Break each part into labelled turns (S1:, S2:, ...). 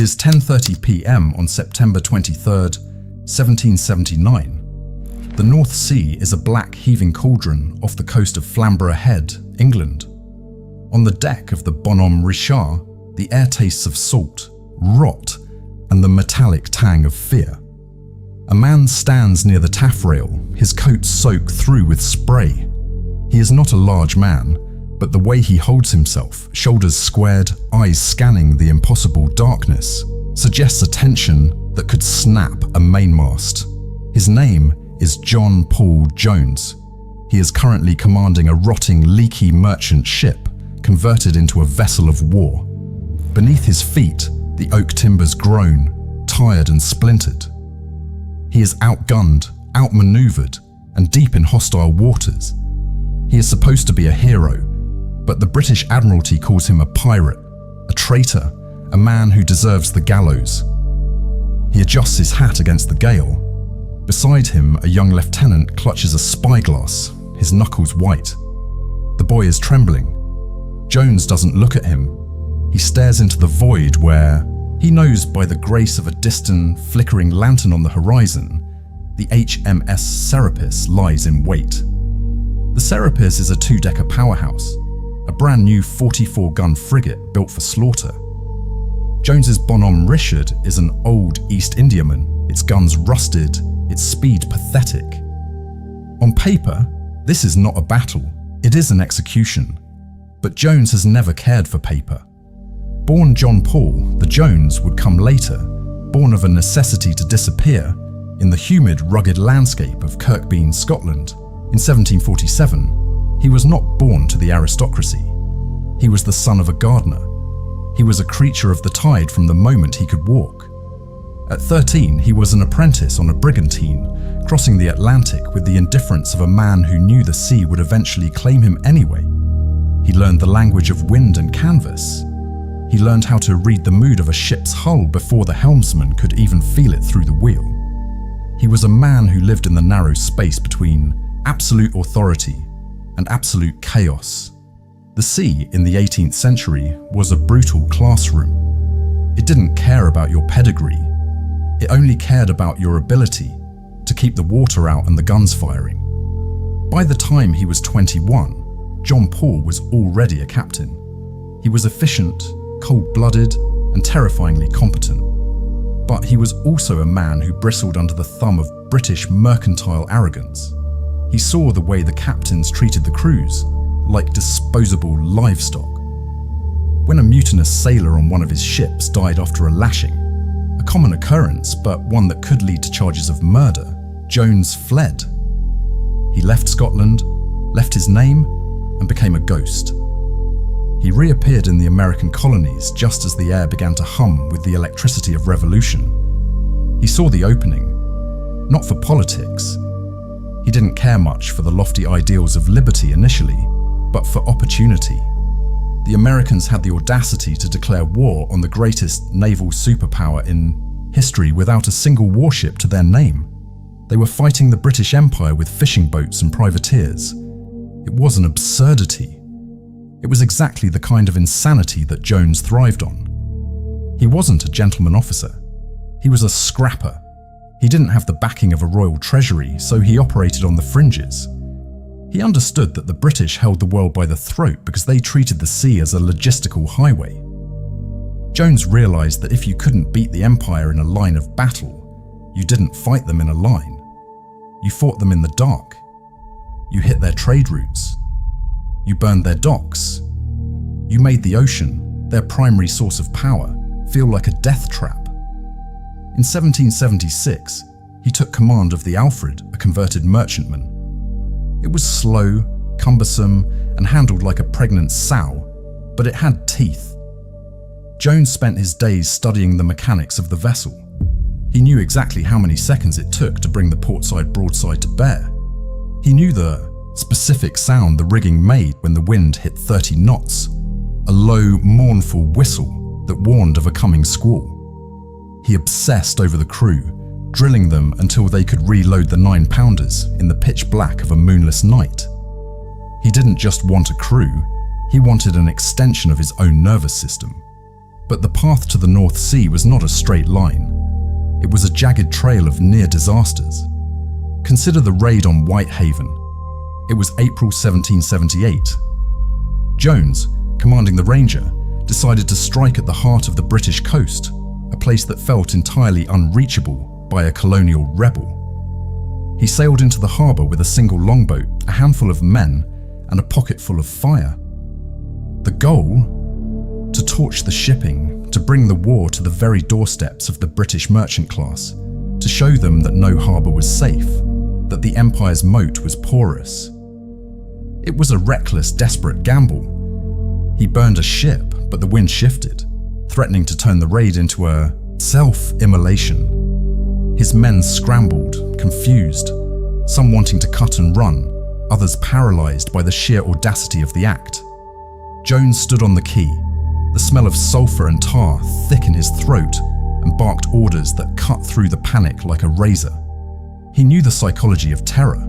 S1: is 10:30 p.m. on September 23rd, 1779. The North Sea is a black heaving cauldron off the coast of Flamborough Head, England. On the deck of the Bonhomme Richard, the air tastes of salt, rot, and the metallic tang of fear. A man stands near the taffrail, his coat soaked through with spray. He is not a large man, but the way he holds himself, shoulders squared, eyes scanning the impossible darkness, suggests a tension that could snap a mainmast. His name is John Paul Jones. He is currently commanding a rotting, leaky merchant ship converted into a vessel of war. Beneath his feet, the oak timbers groan, tired and splintered. He is outgunned, outmaneuvered, and deep in hostile waters. He is supposed to be a hero, but the British Admiralty calls him a pirate, a traitor, a man who deserves the gallows. He adjusts his hat against the gale. Beside him, a young lieutenant clutches a spyglass, his knuckles white. The boy is trembling. Jones doesn't look at him. He stares into the void where, he knows by the grace of a distant, flickering lantern on the horizon, the HMS Serapis lies in wait. The Serapis is a two-decker powerhouse, a brand new 44-gun frigate built for slaughter. Jones's Bonhomme Richard is an old East Indiaman, its guns rusted, its speed pathetic. On paper, this is not a battle, it is an execution. But Jones has never cared for paper. Born John Paul, the Jones would come later, born of a necessity to disappear in the humid, rugged landscape of Kirkbean, Scotland. In 1747, he was not born to the aristocracy. He was the son of a gardener. He was a creature of the tide from the moment he could walk. At 13, he was an apprentice on a brigantine, crossing the Atlantic with the indifference of a man who knew the sea would eventually claim him anyway. He learned the language of wind and canvas. He learned how to read the mood of a ship's hull before the helmsman could even feel it through the wheel. He was a man who lived in the narrow space between absolute authority and absolute chaos. The sea in the 18th century was a brutal classroom. It didn't care about your pedigree. It only cared about your ability to keep the water out and the guns firing. By the time he was 21, John Paul was already a captain. He was efficient, cold-blooded, and terrifyingly competent. But he was also a man who bristled under the thumb of British mercantile arrogance. He saw the way the captains treated the crews, like disposable livestock. When a mutinous sailor on one of his ships died after a lashing, a common occurrence, but one that could lead to charges of murder, Jones fled. He left Scotland, left his name, and became a ghost. He reappeared in the American colonies just as the air began to hum with the electricity of revolution. He saw the opening, not for politics. He didn't care much for the lofty ideals of liberty initially, but for opportunity. The Americans had the audacity to declare war on the greatest naval superpower in history without a single warship to their name. They were fighting the British Empire with fishing boats and privateers. It was an absurdity. It was exactly the kind of insanity that Jones thrived on. He wasn't a gentleman officer. He was a scrapper. He didn't have the backing of a royal treasury, so he operated on the fringes. He understood that the British held the world by the throat because they treated the sea as a logistical highway. Jones realized that if you couldn't beat the Empire in a line of battle, you didn't fight them in a line. You fought them in the dark. You hit their trade routes. You burned their docks. You made the ocean, their primary source of power, feel like a death trap. In 1776, he took command of the Alfred, a converted merchantman. It was slow, cumbersome, and handled like a pregnant sow, but it had teeth. Jones spent his days studying the mechanics of the vessel. He knew exactly how many seconds it took to bring the portside broadside to bear. He knew the specific sound the rigging made when the wind hit 30 knots, a low, mournful whistle that warned of a coming squall. He obsessed over the crew, drilling them until they could reload the 9-pounders in the pitch black of a moonless night. He didn't just want a crew, he wanted an extension of his own nervous system. But the path to the North Sea was not a straight line. It was a jagged trail of near disasters. Consider the raid on Whitehaven. It was April 1778. Jones, commanding the Ranger, decided to strike at the heart of the British coast, a place that felt entirely unreachable by a colonial rebel. He sailed into the harbour with a single longboat, a handful of men, and a pocket full of fire. The goal? To torch the shipping, to bring the war to the very doorsteps of the British merchant class, to show them that no harbour was safe, that the Empire's moat was porous. It was a reckless, desperate gamble. He burned a ship, but the wind shifted, threatening to turn the raid into a self-immolation. His men scrambled, confused, some wanting to cut and run, others paralysed by the sheer audacity of the act. Jones stood on the quay, the smell of sulphur and tar thick in his throat, and barked orders that cut through the panic like a razor. He knew the psychology of terror.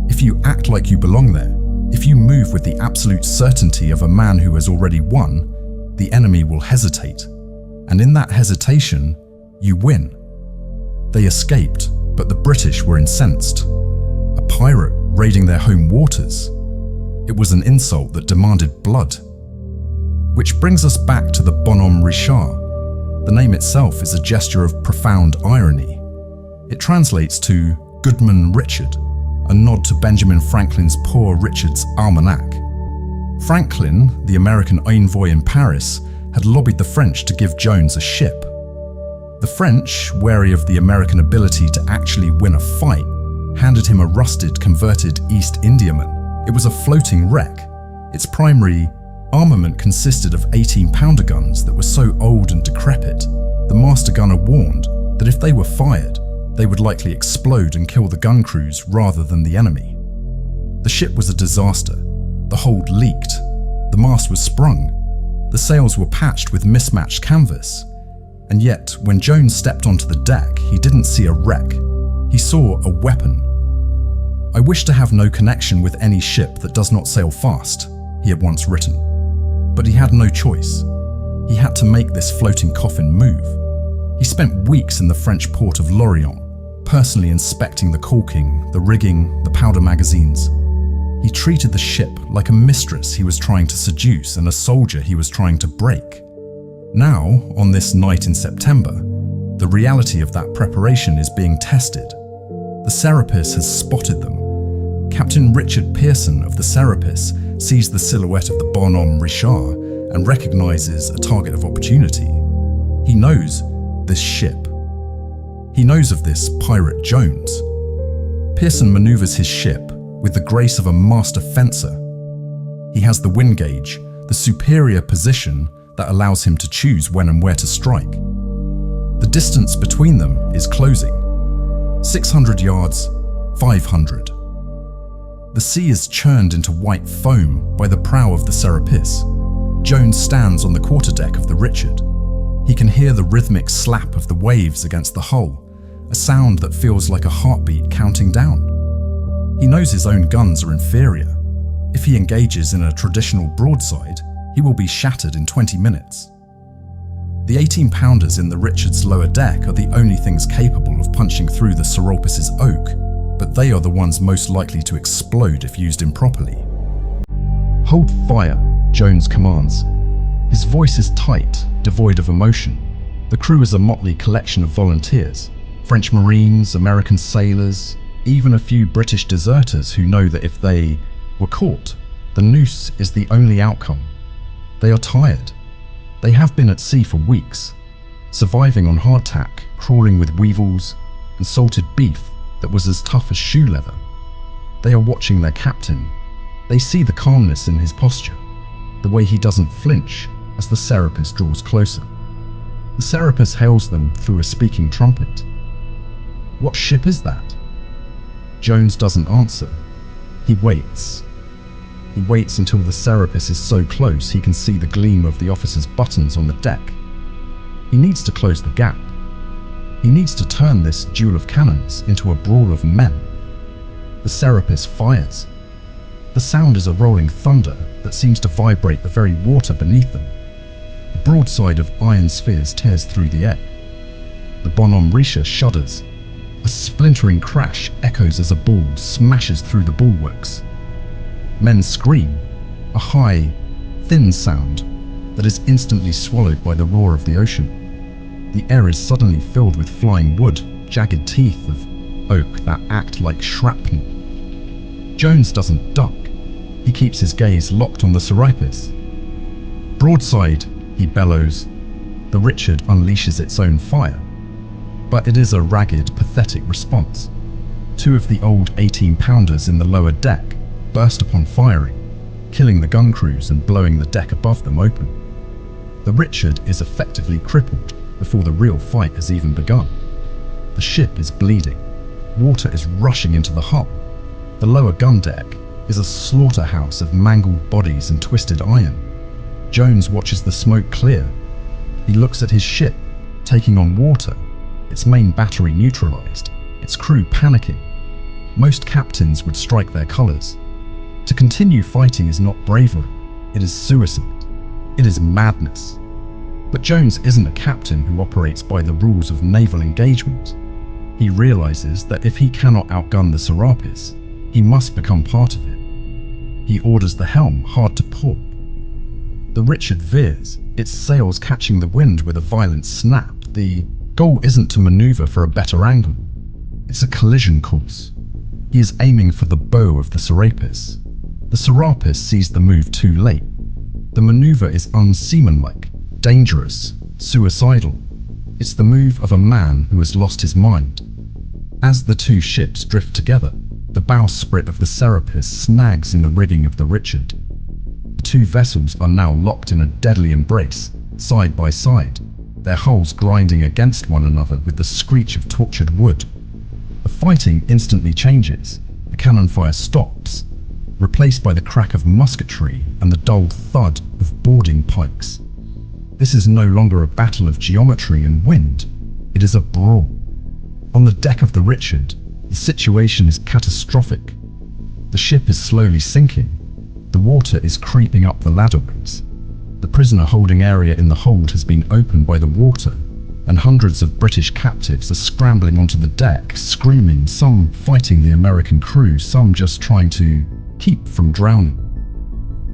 S1: If you act like you belong there, if you move with the absolute certainty of a man who has already won, the enemy will hesitate. And in that hesitation, you win. They escaped, but the British were incensed. A pirate raiding their home waters. It was an insult that demanded blood. Which brings us back to the Bonhomme Richard. The name itself is a gesture of profound irony. It translates to Goodman Richard, a nod to Benjamin Franklin's Poor Richard's Almanac. Franklin, the American envoy in Paris, had lobbied the French to give Jones a ship. The French, wary of the American ability to actually win a fight, handed him a rusted, converted East Indiaman. It was a floating wreck. Its primary armament consisted of 18-pounder guns that were so old and decrepit, the master gunner warned that if they were fired, they would likely explode and kill the gun crews rather than the enemy. The ship was a disaster. The hold leaked. The mast was sprung. The sails were patched with mismatched canvas. And yet, when Jones stepped onto the deck, he didn't see a wreck. He saw a weapon. "I wish to have no connection with any ship that does not sail fast," he had once written. But he had no choice. He had to make this floating coffin move. He spent weeks in the French port of Lorient, personally inspecting the caulking, the rigging, the powder magazines. He treated the ship like a mistress he was trying to seduce and a soldier he was trying to break. Now, on this night in September, the reality of that preparation is being tested. The Serapis has spotted them. Captain Richard Pearson of the Serapis sees the silhouette of the Bonhomme Richard and recognizes a target of opportunity. He knows this ship. He knows of this pirate Jones. Pearson maneuvers his ship with the grace of a master fencer. He has the wind gauge, the superior position that allows him to choose when and where to strike. The distance between them is closing. 600 yards, 500. The sea is churned into white foam by the prow of the Serapis. Jones stands on the quarterdeck of the Richard. He can hear the rhythmic slap of the waves against the hull, a sound that feels like a heartbeat counting down. He knows his own guns are inferior. If he engages in a traditional broadside, he will be shattered in 20 minutes. The 18-pounders in the Richard's lower deck are the only things capable of punching through the Serapis' oak, but they are the ones most likely to explode if used improperly. "Hold fire," Jones commands. His voice is tight, devoid of emotion. The crew is a motley collection of volunteers. French Marines, American sailors, even a few British deserters who know that if they were caught, the noose is the only outcome. They are tired. They have been at sea for weeks, surviving on hardtack, crawling with weevils and salted beef that was as tough as shoe leather. They are watching their captain. They see the calmness in his posture, the way he doesn't flinch as the Serapis draws closer. The Serapis hails them through a speaking trumpet. "What ship is that?" Jones doesn't answer. He waits. He waits until the Serapis is so close he can see the gleam of the officer's buttons on the deck. He needs to close the gap. He needs to turn this duel of cannons into a brawl of men. The Serapis fires. The sound is a rolling thunder that seems to vibrate the very water beneath them. broadside of iron spheres tears through the air. The Bonhomme shudders. A splintering crash echoes as a ball smashes through the bulwarks. Men scream, a high, thin sound that is instantly swallowed by the roar of the ocean. The air is suddenly filled with flying wood, jagged teeth of oak that act like shrapnel. Jones doesn't duck. He keeps his gaze locked on the Serapis. Broadside, he bellows. The Richard unleashes its own fire. But it is a ragged, pathetic response. Two of the old 18-pounders in the lower deck burst upon firing, killing the gun crews and blowing the deck above them open. The Richard is effectively crippled before the real fight has even begun. The ship is bleeding. Water is rushing into the hull. The lower gun deck is a slaughterhouse of mangled bodies and twisted iron. Jones watches the smoke clear. He looks at his ship, taking on water, its main battery neutralized, its crew panicking. Most captains would strike their colors. To continue fighting is not bravery, it is suicide. It is madness. But Jones isn't a captain who operates by the rules of naval engagement. He realizes that if he cannot outgun the Serapis, he must become part of it. He orders the helm hard to port. The Richard veers, its sails catching the wind with a violent snap. The goal isn't to maneuver for a better angle. It's a collision course. He is aiming for the bow of the Serapis. The Serapis sees the move too late. The maneuver is unseamanlike, dangerous, suicidal. It's the move of a man who has lost his mind. As the two ships drift together, the bowsprit of the Serapis snags in the rigging of the Richard. The two vessels are now locked in a deadly embrace, side by side, their hulls grinding against one another with the screech of tortured wood. The fighting instantly changes. The cannon fire stops, replaced by the crack of musketry and the dull thud of boarding pikes. This is no longer a battle of geometry and wind. It is a brawl. On the deck of the Richard, the situation is catastrophic. The ship is slowly sinking. The water is creeping up the ladderways. The prisoner-holding area in the hold has been opened by the water, and hundreds of British captives are scrambling onto the deck, screaming, some fighting the American crew, some just trying to keep from drowning.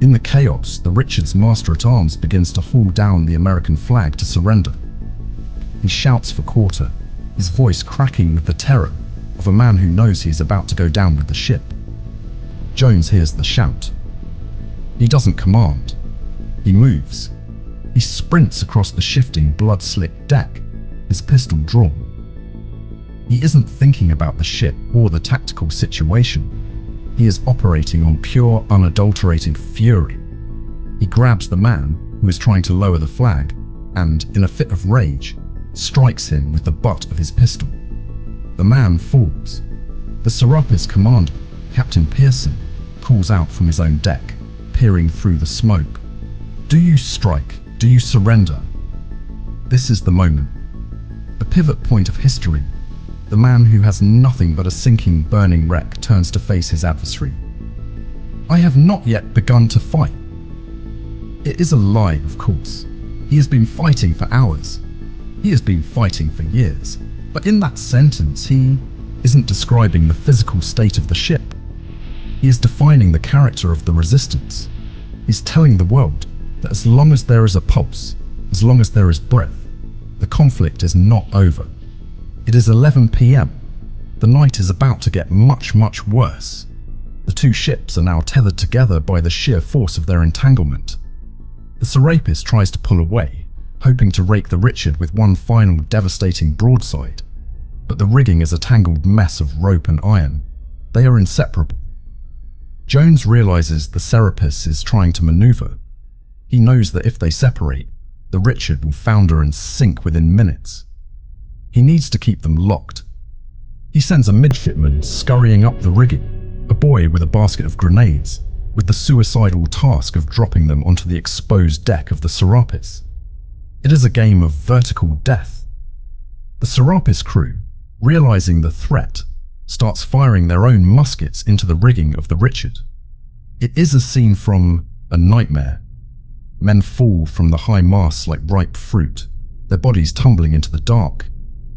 S1: In the chaos, the Richard's master-at-arms begins to haul down the American flag to surrender. He shouts for quarter, his voice cracking with the terror of a man who knows he is about to go down with the ship. Jones hears the shout. He doesn't command. He moves. He sprints across the shifting, blood-slicked deck, his pistol drawn. He isn't thinking about the ship or the tactical situation. He is operating on pure, unadulterated fury. He grabs the man who is trying to lower the flag and, in a fit of rage, strikes him with the butt of his pistol. The man falls. The Serapis commander, Captain Pearson, calls out from his own deck, peering through the smoke. Do you strike? Do you surrender? This is the moment. The pivot point of history. The man who has nothing but a sinking, burning wreck turns to face his adversary. I have not yet begun to fight. It is a lie, of course. He has been fighting for hours. He has been fighting for years. But in that sentence, he isn't describing the physical state of the ship. He is defining the character of the resistance. He's telling the world that as long as there is a pulse, as long as there is breath, the conflict is not over. It is 11 p.m. The night is about to get much, much worse. The two ships are now tethered together by the sheer force of their entanglement. The Serapis tries to pull away, hoping to rake the Richard with one final devastating broadside. But the rigging is a tangled mess of rope and iron. They are inseparable. Jones realizes the Serapis is trying to maneuver. He knows that if they separate, the Richard will founder and sink within minutes. He needs to keep them locked. He sends a midshipman scurrying up the rigging, a boy with a basket of grenades, with the suicidal task of dropping them onto the exposed deck of the Serapis. It is a game of vertical death. The Serapis crew, realizing the threat, starts firing their own muskets into the rigging of the Richard. It is a scene from A Nightmare. Men fall from the high masts like ripe fruit, their bodies tumbling into the dark,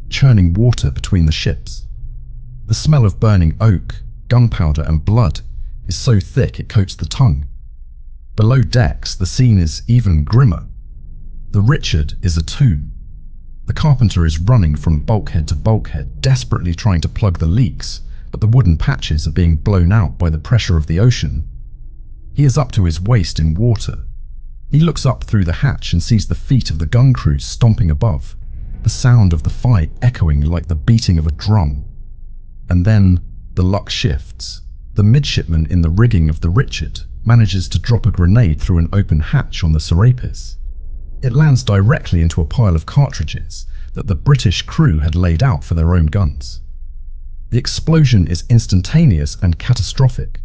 S1: churning water between the ships. The smell of burning oak, gunpowder and blood is so thick it coats the tongue. Below decks, the scene is even grimmer. The Richard is a tomb. The carpenter is running from bulkhead to bulkhead, desperately trying to plug the leaks, but the wooden patches are being blown out by the pressure of the ocean. He is up to his waist in water. He looks up through the hatch and sees the feet of the gun crews stomping above, the sound of the fight echoing like the beating of a drum. And then the luck shifts. The midshipman in the rigging of the Richard manages to drop a grenade through an open hatch on the Serapis. It lands directly into a pile of cartridges that the British crew had laid out for their own guns. The explosion is instantaneous and catastrophic.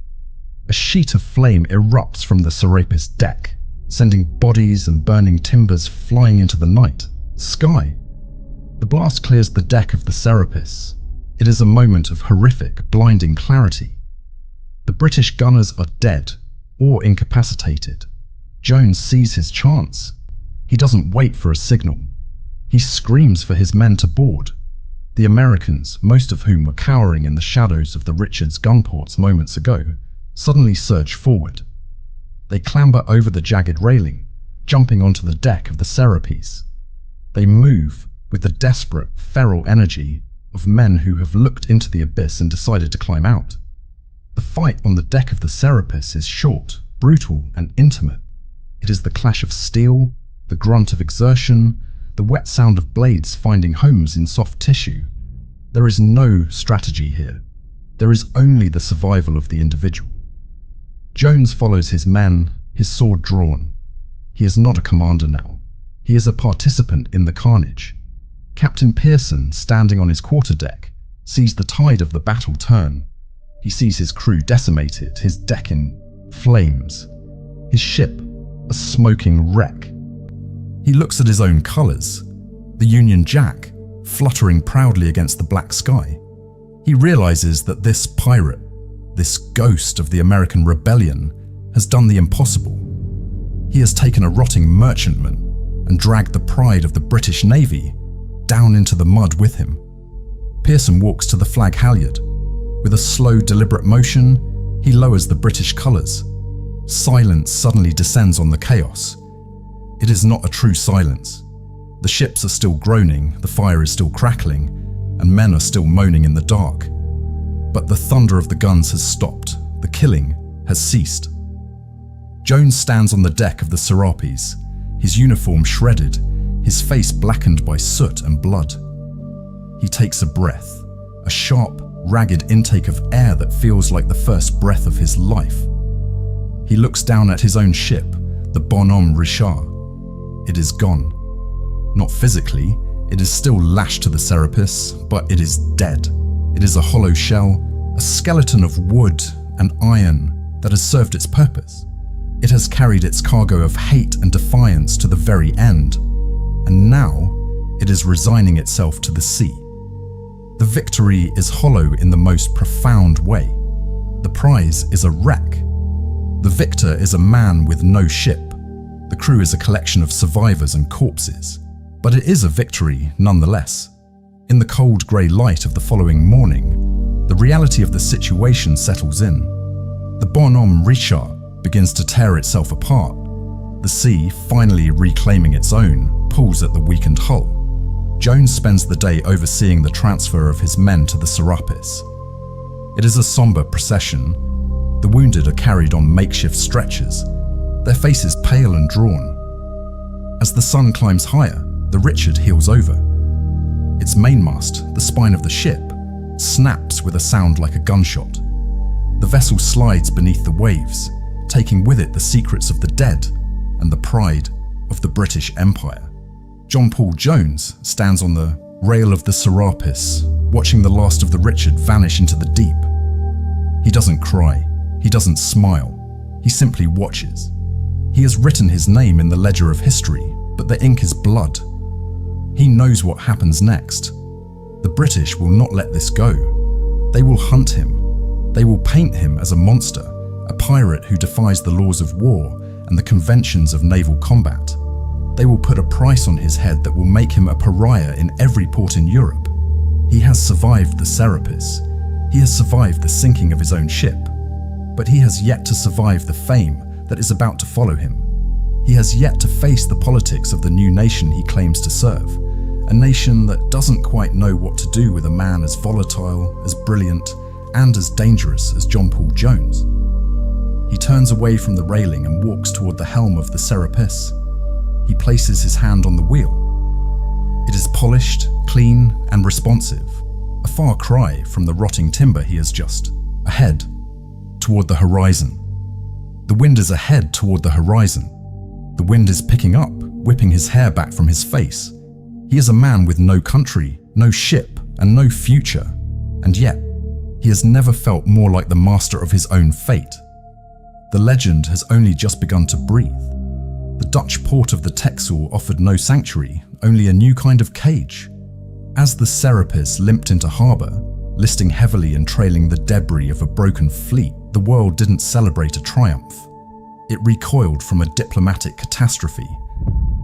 S1: A sheet of flame erupts from the Serapis deck, sending bodies and burning timbers flying into the night sky. The blast clears the deck of the Serapis. It is a moment of horrific, blinding clarity. The British gunners are dead or incapacitated. Jones sees his chance. He doesn't wait for a signal. He screams for his men to board. The Americans, most of whom were cowering in the shadows of the Richard's gun ports moments ago, suddenly surge forward. They clamber over the jagged railing, jumping onto the deck of the Serapis. They move with the desperate, feral energy of men who have looked into the abyss and decided to climb out. The fight on the deck of the Serapis is short, brutal, and intimate. It is the clash of steel, the grunt of exertion, the wet sound of blades finding homes in soft tissue. There is no strategy here. There is only the survival of the individual. Jones follows his men, his sword drawn. He is not a commander now. He is a participant in the carnage. Captain Pearson, standing on his quarterdeck, sees the tide of the battle turn. He sees his crew decimated, his deck in flames, his ship a smoking wreck. He looks at his own colours, the Union Jack, fluttering proudly against the black sky. He realises that this pirate, this ghost of the American rebellion, has done the impossible. He has taken a rotting merchantman and dragged the pride of the British Navy down into the mud with him. Pearson walks to the flag halyard. With a slow, deliberate motion, he lowers the British colours. Silence suddenly descends on the chaos. It is not a true silence. The ships are still groaning, the fire is still crackling, and men are still moaning in the dark. But the thunder of the guns has stopped. The killing has ceased. Jones stands on the deck of the Serapis, his uniform shredded, his face blackened by soot and blood. He takes a breath, a sharp, ragged intake of air that feels like the first breath of his life. He looks down at his own ship, the Bonhomme Richard. It is gone. Not physically, it is still lashed to the Serapis, but it is dead. It is a hollow shell, a skeleton of wood and iron that has served its purpose. It has carried its cargo of hate and defiance to the very end, and now it is resigning itself to the sea. The victory is hollow in the most profound way. The prize is a wreck. The victor is a man with no ship. The crew is a collection of survivors and corpses. But it is a victory nonetheless. In the cold grey light of the following morning, the reality of the situation settles in. The Bonhomme Richard begins to tear itself apart. The sea, finally reclaiming its own, pulls at the weakened hull. Jones spends the day overseeing the transfer of his men to the Serapis. It is a somber procession. The wounded are carried on makeshift stretchers, their faces pale and drawn. As the sun climbs higher, the Richard heels over. Its mainmast, the spine of the ship, snaps with a sound like a gunshot. The vessel slides beneath the waves, taking with it the secrets of the dead and the pride of the British Empire. John Paul Jones stands on the rail of the Serapis, watching the last of the Richard vanish into the deep. He doesn't cry, he doesn't smile, he simply watches. He has written his name in the ledger of history, but the ink is blood. He knows what happens next. The British will not let this go. They will hunt him. They will paint him as a monster, a pirate who defies the laws of war and the conventions of naval combat. They will put a price on his head that will make him a pariah in every port in Europe. He has survived the Serapis. He has survived the sinking of his own ship. But he has yet to survive the fame that is about to follow him. He has yet to face the politics of the new nation he claims to serve, a nation that doesn't quite know what to do with a man as volatile, as brilliant, and as dangerous as John Paul Jones. He turns away from the railing and walks toward the helm of the Serapis. He places his hand on the wheel. It is polished, clean, and responsive, a far cry from the rotting timber he has just. Ahead, toward the horizon. The wind is ahead toward the horizon. The wind is picking up, whipping his hair back from his face. He is a man with no country, no ship, and no future, and yet he has never felt more like the master of his own fate. The legend has only just begun to breathe. The Dutch port of the Texel offered no sanctuary, only a new kind of cage. As the Serapis limped into harbour, listing heavily and trailing the debris of a broken fleet, the world didn't celebrate a triumph. It recoiled from a diplomatic catastrophe.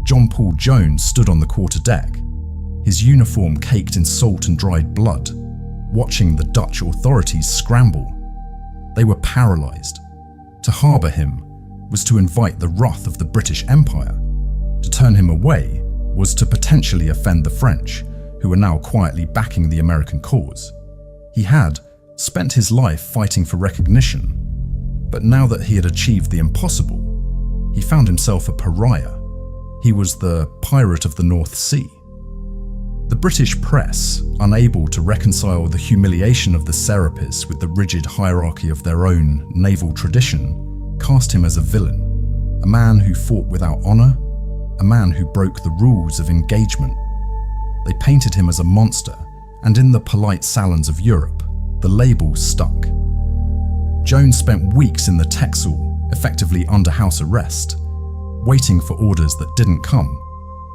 S1: John Paul Jones stood on the quarterdeck, his uniform caked in salt and dried blood, watching the Dutch authorities scramble. They were paralysed. To harbour him was to invite the wrath of the British Empire. To turn him away was to potentially offend the French, who were now quietly backing the American cause. He had spent his life fighting for recognition, but now that he had achieved the impossible, he found himself a pariah. He was the pirate of the North Sea. The British press, unable to reconcile the humiliation of the Serapis with the rigid hierarchy of their own naval tradition, cast him as a villain, a man who fought without honour, a man who broke the rules of engagement. They painted him as a monster, and in the polite salons of Europe, the label stuck. Jones spent weeks in the Texel, effectively under house arrest, waiting for orders that didn't come,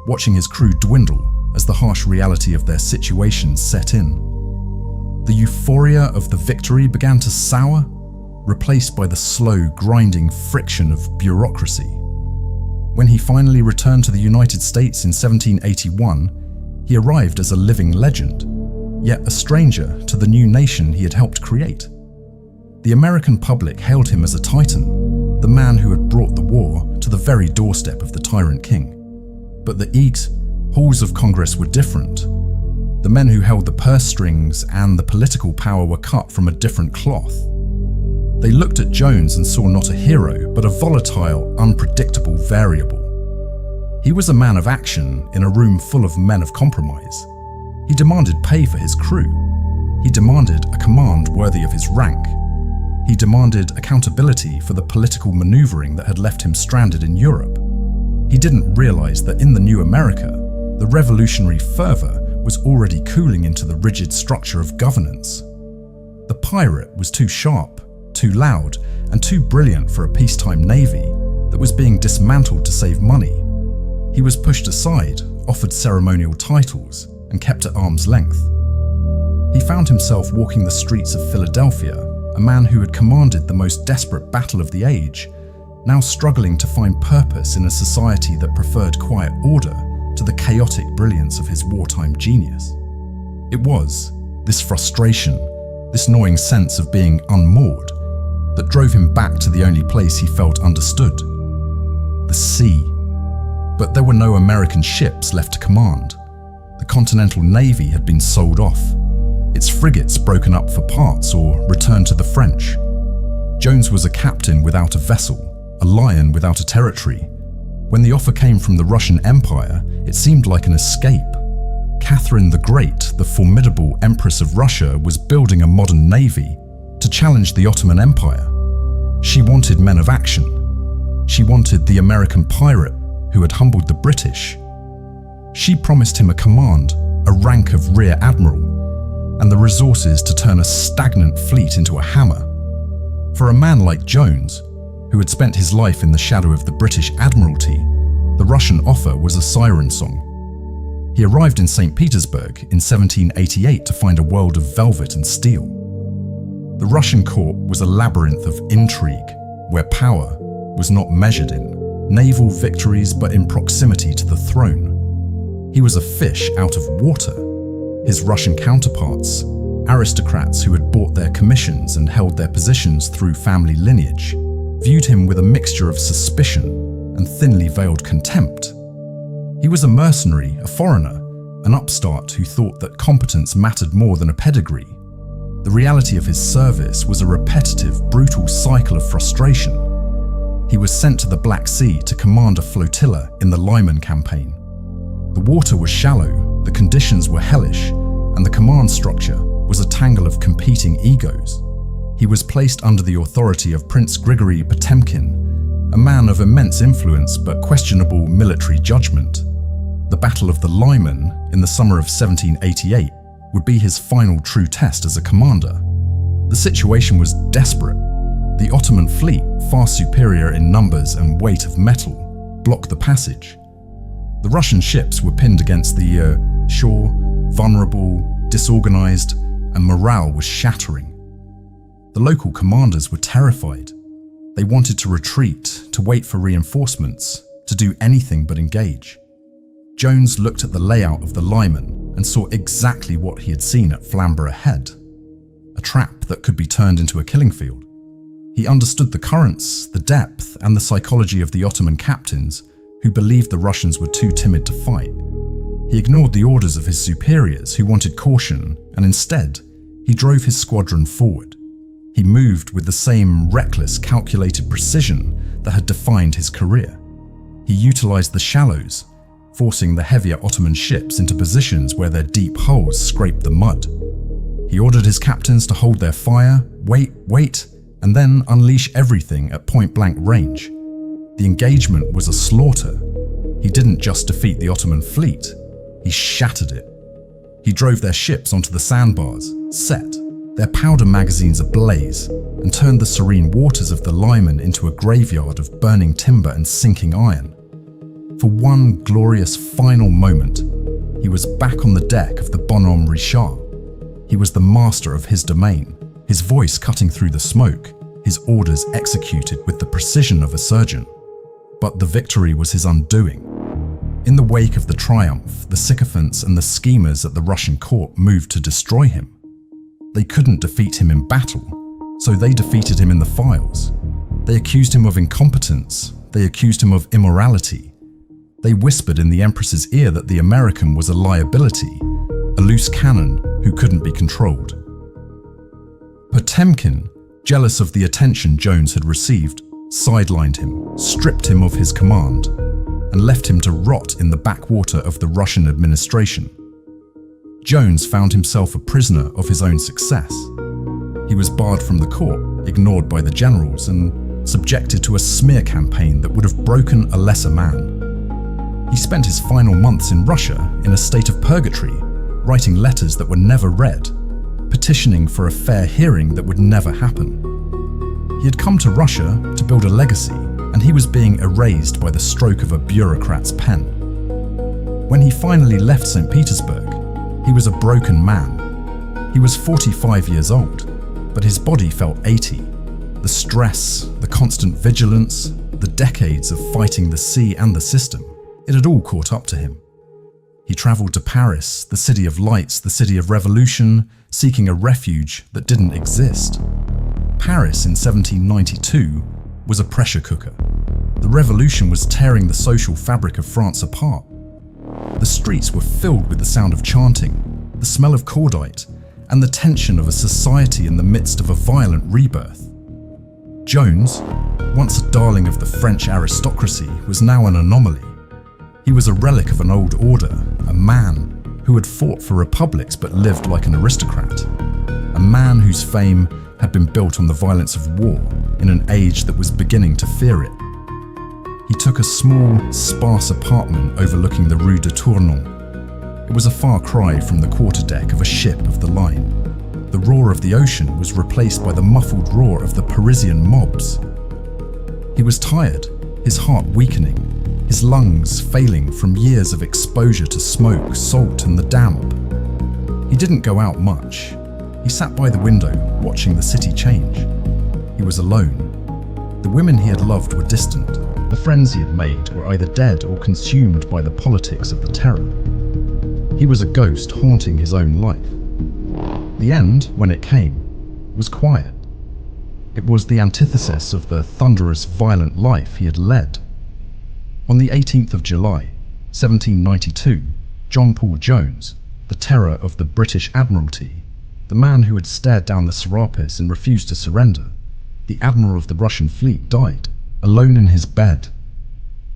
S1: watching his crew dwindle as the harsh reality of their situation set in. The euphoria of the victory began to sour, replaced by the slow, grinding friction of bureaucracy. When he finally returned to the United States in 1781, he arrived as a living legend, yet a stranger to the new nation he had helped create. The American public hailed him as a titan, the man who had brought the war to the very doorstep of the tyrant king. But the halls of Congress were different. The men who held the purse strings and the political power were cut from a different cloth. They looked at Jones and saw not a hero, but a volatile, unpredictable variable. He was a man of action in a room full of men of compromise. He demanded pay for his crew. He demanded a command worthy of his rank. He demanded accountability for the political maneuvering that had left him stranded in Europe. He didn't realize that in the new America, the revolutionary fervor was already cooling into the rigid structure of governance. The pirate was too sharp, too loud, and too brilliant for a peacetime navy that was being dismantled to save money. He was pushed aside, offered ceremonial titles, and kept at arm's length. He found himself walking the streets of Philadelphia, a man who had commanded the most desperate battle of the age, now struggling to find purpose in a society that preferred quiet order to the chaotic brilliance of his wartime genius. It was this frustration, this gnawing sense of being unmoored, that drove him back to the only place he felt understood, the sea. But there were no American ships left to command. The Continental Navy had been sold off, its frigates broken up for parts or returned to the French. Jones was a captain without a vessel, a lion without a territory. When the offer came from the Russian Empire, it seemed like an escape. Catherine the Great, the formidable Empress of Russia, was building a modern navy to challenge the Ottoman Empire. She wanted men of action. She wanted the American pirate who had humbled the British. She promised him a command, a rank of rear admiral, and the resources to turn a stagnant fleet into a hammer. For a man like Jones, who had spent his life in the shadow of the British Admiralty, the Russian offer was a siren song. He arrived in St. Petersburg in 1788 to find a world of velvet and steel. The Russian court was a labyrinth of intrigue, where power was not measured in, naval victories but in proximity to the throne. He was a fish out of water. His Russian counterparts, aristocrats who had bought their commissions and held their positions through family lineage, viewed him with a mixture of suspicion and thinly veiled contempt. He was a mercenary, a foreigner, an upstart who thought that competence mattered more than a pedigree. The reality of his service was a repetitive, brutal cycle of frustration. He was sent to the Black Sea to command a flotilla in the Lyman campaign. The water was shallow, the conditions were hellish, and the command structure was a tangle of competing egos. He was placed under the authority of Prince Grigory Potemkin, a man of immense influence but questionable military judgment. The Battle of the Lyman in the summer of 1788 would be his final true test as a commander. The situation was desperate. The Ottoman fleet, far superior in numbers and weight of metal, blocked the passage. The Russian ships were pinned against the shore, vulnerable, disorganized, and morale was shattering. The local commanders were terrified. They wanted to retreat, to wait for reinforcements, to do anything but engage. Jones looked at the layout of the Lyman and saw exactly what he had seen at Flamborough Head, a trap that could be turned into a killing field. He understood the currents, the depth, and the psychology of the Ottoman captains who believed the Russians were too timid to fight. He ignored the orders of his superiors who wanted caution, and instead, he drove his squadron forward. He moved with the same reckless, calculated precision that had defined his career. He utilized the shallows, forcing the heavier Ottoman ships into positions where their deep hulls scraped the mud. He ordered his captains to hold their fire, wait, and then unleash everything at point-blank range. The engagement was a slaughter. He didn't just defeat the Ottoman fleet, he shattered it. He drove their ships onto the sandbars, set, their powder magazines ablaze, and turned the serene waters of the Lyman into a graveyard of burning timber and sinking iron. For one glorious final moment, he was back on the deck of the Bonhomme Richard. He was the master of his domain, his voice cutting through the smoke, his orders executed with the precision of a surgeon. But the victory was his undoing. In the wake of the triumph, the sycophants and the schemers at the Russian court moved to destroy him. They couldn't defeat him in battle, so they defeated him in the files. They accused him of incompetence, they accused him of immorality. They whispered in the Empress's ear that the American was a liability, a loose cannon who couldn't be controlled. Potemkin, jealous of the attention Jones had received, sidelined him, stripped him of his command, and left him to rot in the backwater of the Russian administration. Jones found himself a prisoner of his own success. He was barred from the court, ignored by the generals, and subjected to a smear campaign that would have broken a lesser man. He spent his final months in Russia in a state of purgatory, writing letters that were never read, petitioning for a fair hearing that would never happen. He had come to Russia to build a legacy, and he was being erased by the stroke of a bureaucrat's pen. When he finally left St. Petersburg, he was a broken man. He was 45 years old, but his body felt 80. The stress, the constant vigilance, the decades of fighting the sea and the system, it had all caught up to him. He travelled to Paris, the city of lights, the city of revolution, seeking a refuge that didn't exist. Paris in 1792 was a pressure cooker. The revolution was tearing the social fabric of France apart. The streets were filled with the sound of chanting, the smell of cordite, and the tension of a society in the midst of a violent rebirth. Jones, once a darling of the French aristocracy, was now an anomaly. He was a relic of an old order, a man who had fought for republics but lived like an aristocrat, a man whose fame had been built on the violence of war in an age that was beginning to fear it. He took a small, sparse apartment overlooking the Rue de Tournon. It was a far cry from the quarterdeck of a ship of the line. The roar of the ocean was replaced by the muffled roar of the Parisian mobs. He was tired, his heart weakening, his lungs failing from years of exposure to smoke, salt, and the damp. He didn't go out much. He sat by the window, watching the city change. He was alone. The women he had loved were distant. The friends he had made were either dead or consumed by the politics of the terror. He was a ghost haunting his own life. The end, when it came, was quiet. It was the antithesis of the thunderous, violent life he had led. On the 18th of July, 1792, John Paul Jones, the terror of the British Admiralty, the man who had stared down the Serapis and refused to surrender, the admiral of the Russian fleet, died, alone in his bed.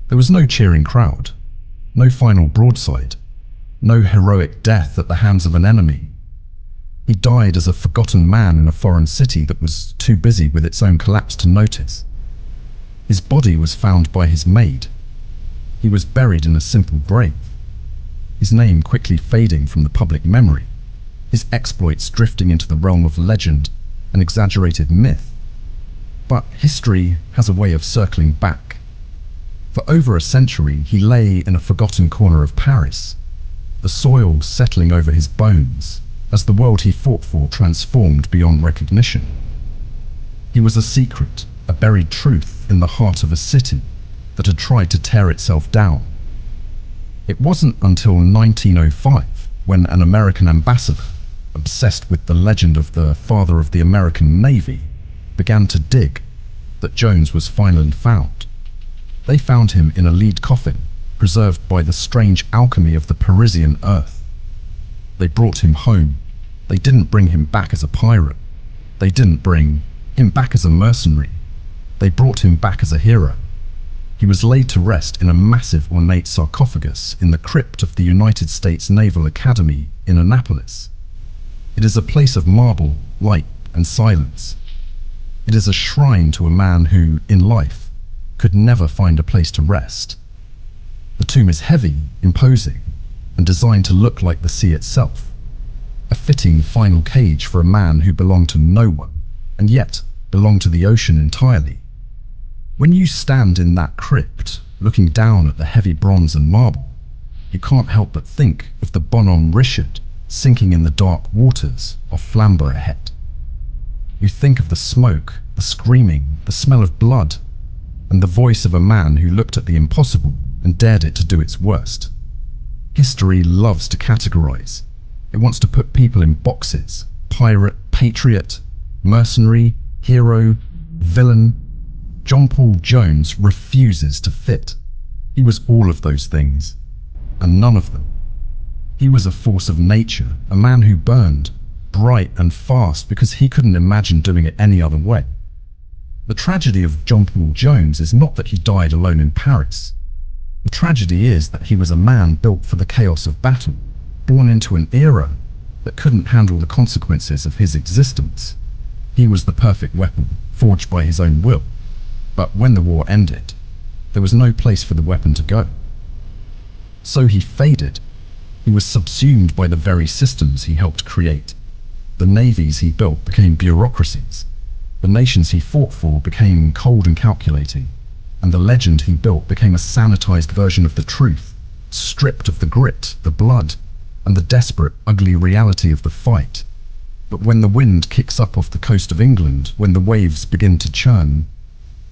S1: There was no cheering crowd, no final broadside, no heroic death at the hands of an enemy. He died as a forgotten man in a foreign city that was too busy with its own collapse to notice. His body was found by his maid. He was buried in a simple grave, his name quickly fading from the public memory, his exploits drifting into the realm of legend and exaggerated myth. But history has a way of circling back. For over a century, he lay in a forgotten corner of Paris, the soil settling over his bones as the world he fought for transformed beyond recognition. He was a secret, a buried truth in the heart of a city that had tried to tear itself down. It wasn't until 1905, when an American ambassador, obsessed with the legend of the father of the American Navy, began to dig, that Jones was finally found. They found him in a lead coffin, preserved by the strange alchemy of the Parisian earth. They brought him home. They didn't bring him back as a pirate. They didn't bring him back as a mercenary. They brought him back as a hero. He was laid to rest in a massive ornate sarcophagus in the crypt of the United States Naval Academy in Annapolis. It is a place of marble, light, and silence. It is a shrine to a man who, in life, could never find a place to rest. The tomb is heavy, imposing, and designed to look like the sea itself. A fitting final cage for a man who belonged to no one, and yet belonged to the ocean entirely. When you stand in that crypt, looking down at the heavy bronze and marble, you can't help but think of the Bonhomme Richard sinking in the dark waters of Flamborough Head. You think of the smoke, the screaming, the smell of blood, and the voice of a man who looked at the impossible and dared it to do its worst. History loves to categorize. It wants to put people in boxes: pirate, patriot, mercenary, hero, villain. John Paul Jones refuses to fit. He was all of those things, and none of them. He was a force of nature, a man who burned bright and fast because he couldn't imagine doing it any other way. The tragedy of John Paul Jones is not that he died alone in Paris. The tragedy is that he was a man built for the chaos of battle, born into an era that couldn't handle the consequences of his existence. He was the perfect weapon, forged by his own will. But when the war ended, there was no place for the weapon to go. So he faded. He was subsumed by the very systems he helped create. The navies he built became bureaucracies. The nations he fought for became cold and calculating. And the legend he built became a sanitized version of the truth, stripped of the grit, the blood, and the desperate, ugly reality of the fight. But when the wind kicks up off the coast of England, when the waves begin to churn,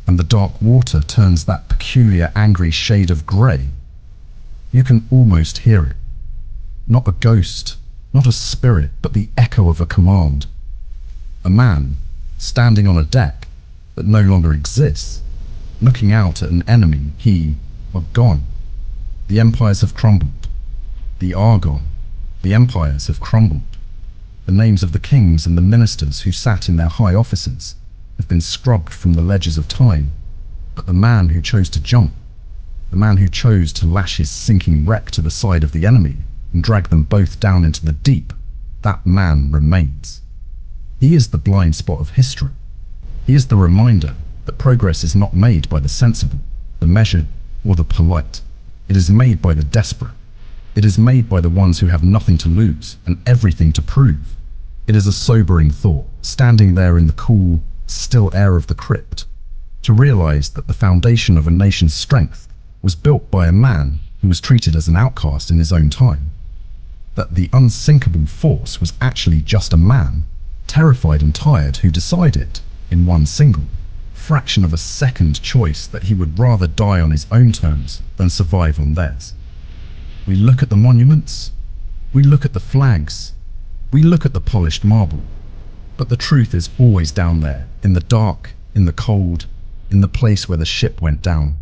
S1: and the dark water turns that peculiar angry shade of grey, you can almost hear it. Not a ghost, not a spirit, but the echo of a command. A man, standing on a deck that no longer exists, looking out at an enemy he are gone. The empires have crumbled. The are gone. The empires have crumbled. The names of the kings and the ministers who sat in their high offices have been scrubbed from the ledgers of time. But the man who chose to jump, the man who chose to lash his sinking wreck to the side of the enemy and drag them both down into the deep, that man remains. He is the blind spot of history. He is the reminder that progress is not made by the sensible, the measured, or the polite. It is made by the desperate. It is made by the ones who have nothing to lose and everything to prove. It is a sobering thought, standing there in the cool, still air of the crypt, to realize that the foundation of a nation's strength was built by a man who was treated as an outcast in his own time. That the unsinkable force was actually just a man, terrified and tired, who decided, in one single, fraction of a second choice that he would rather die on his own terms than survive on theirs. We look at the monuments, we look at the flags, we look at the polished marble, but the truth is always down there, in the dark, in the cold, in the place where the ship went down.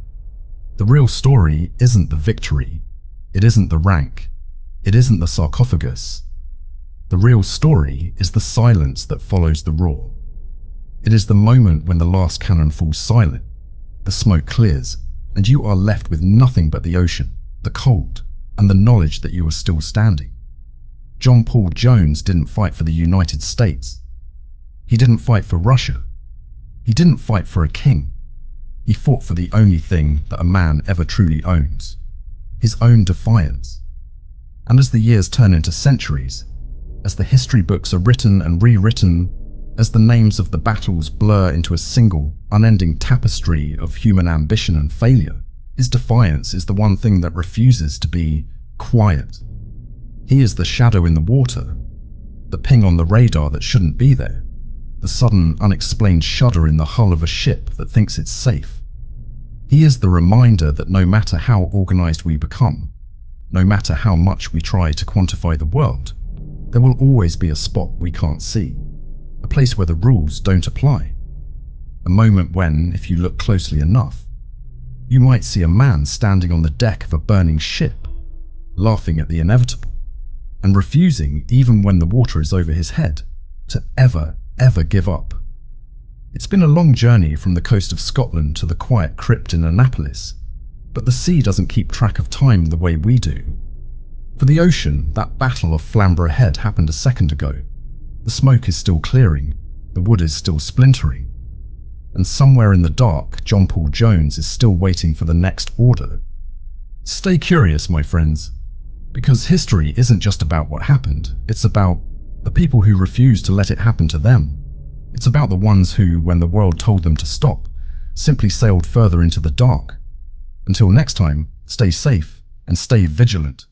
S1: The real story isn't the victory, it isn't the rank, it isn't the sarcophagus. The real story is the silence that follows the roar. It is the moment when the last cannon falls silent, the smoke clears, and you are left with nothing but the ocean, the cold, and the knowledge that you are still standing. John Paul Jones didn't fight for the United States. He didn't fight for Russia. He didn't fight for a king. He fought for the only thing that a man ever truly owns, his own defiance. And as the years turn into centuries, as the history books are written and rewritten, as the names of the battles blur into a single, unending tapestry of human ambition and failure, his defiance is the one thing that refuses to be quiet. He is the shadow in the water, the ping on the radar that shouldn't be there, the sudden, unexplained shudder in the hull of a ship that thinks it's safe. He is the reminder that no matter how organized we become, no matter how much we try to quantify the world, there will always be a spot we can't see, a place where the rules don't apply. A moment when, if you look closely enough, you might see a man standing on the deck of a burning ship, laughing at the inevitable, and refusing, even when the water is over his head, to ever give up. It's been a long journey from the coast of Scotland to the quiet crypt in Annapolis, but the sea doesn't keep track of time the way we do. For the ocean, that battle of Flamborough Head happened a second ago. The smoke is still clearing, the wood is still splintering, and somewhere in the dark, John Paul Jones is still waiting for the next order. Stay curious, my friends, because history isn't just about what happened, it's about the people who refused to let it happen to them. It's about the ones who, when the world told them to stop, simply sailed further into the dark. Until next time, stay safe and stay vigilant.